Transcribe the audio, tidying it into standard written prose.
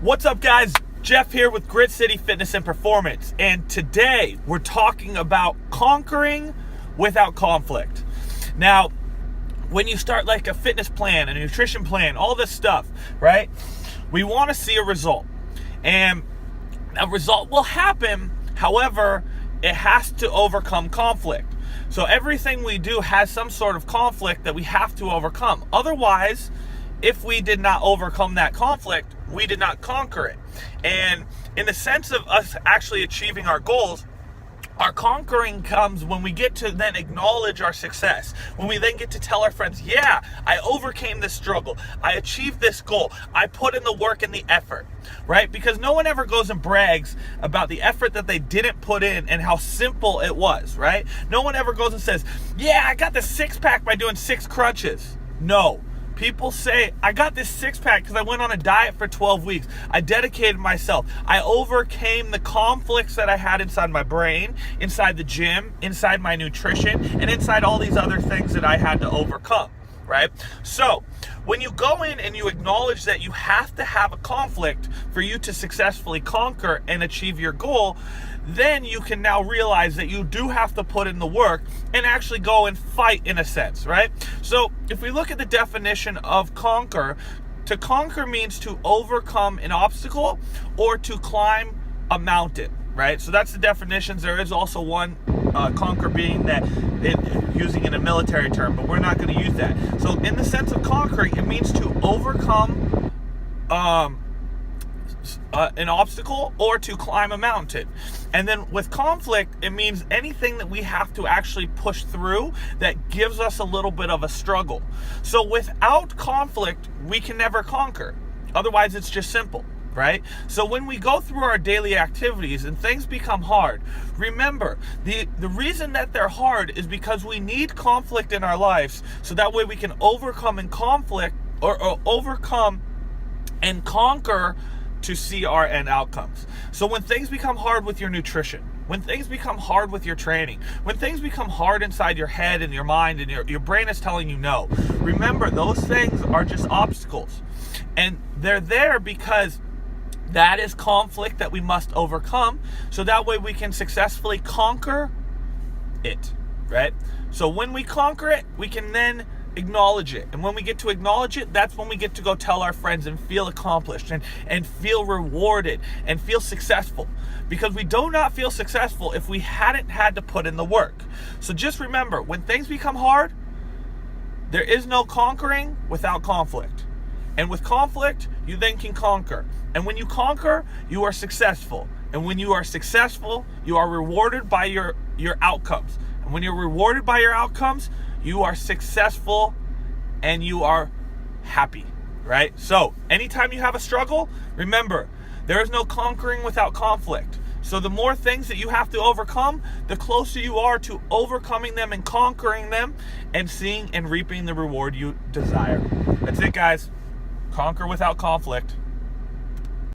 What's up, guys? Jeff here with Grit City Fitness and Performance, and today we're talking about conquering without conflict. Now, when you start like a fitness plan, a nutrition plan, all this stuff, right? We want to see a result, and a result will happen. However, it has to overcome conflict. So everything we do has some sort of conflict that we have to overcome. Otherwise, if we did not overcome that conflict, we did not conquer it. And in the sense of us actually achieving our goals, our conquering comes when we get to then acknowledge our success. When we then get to tell our friends, yeah, I overcame this struggle. I achieved this goal. I put in the work and the effort, right? Because no one ever goes and brags about the effort that they didn't put in and how simple it was, right? No one ever goes and says, yeah, I got the six pack by doing 6 crunches. No. People say, I got this six pack because I went on a diet for 12 weeks. I dedicated myself. I overcame the conflicts that I had inside my brain, inside the gym, inside my nutrition, and inside all these other things that I had to overcome, right? So when you go in and you acknowledge that you have to have a conflict for you to successfully conquer and achieve your goal, then you can now realize that you do have to put in the work and actually go and fight in a sense, right? So if we look at the definition of conquer, to conquer means to overcome an obstacle or to climb a mountain, right? So that's the definitions. There is also one conquer being that using in a military term, but we're not going to use that. So in the sense of conquering, it means to overcome an obstacle or to climb a mountain. And then with conflict, it means anything that we have to actually push through that gives us a little bit of a struggle. So without conflict, we can never conquer. Otherwise, it's just simple, right? So when we go through our daily activities and things become hard, remember, the reason that they're hard is because we need conflict in our lives, so that way we can overcome and conflict or overcome and conquer to see our end outcomes. So when things become hard with your nutrition, when things become hard with your training, when things become hard inside your head and your mind and your brain is telling you no, remember those things are just obstacles. And they're there because that is conflict that we must overcome, so that way we can successfully conquer it, right? So when we conquer it, we can then acknowledge it. And when we get to acknowledge it, that's when we get to go tell our friends and feel accomplished and feel rewarded and feel successful. Because we do not feel successful if we hadn't had to put in the work. So just remember, when things become hard, there is no conquering without conflict. And with conflict, you then can conquer. And when you conquer, you are successful. And when you are successful, you are rewarded by your outcomes. And when you're rewarded by your outcomes, you are successful and you are happy, right? So anytime you have a struggle, remember, there is no conquering without conflict. So the more things that you have to overcome, the closer you are to overcoming them and conquering them and seeing and reaping the reward you desire. That's it, guys. Conquer without conflict.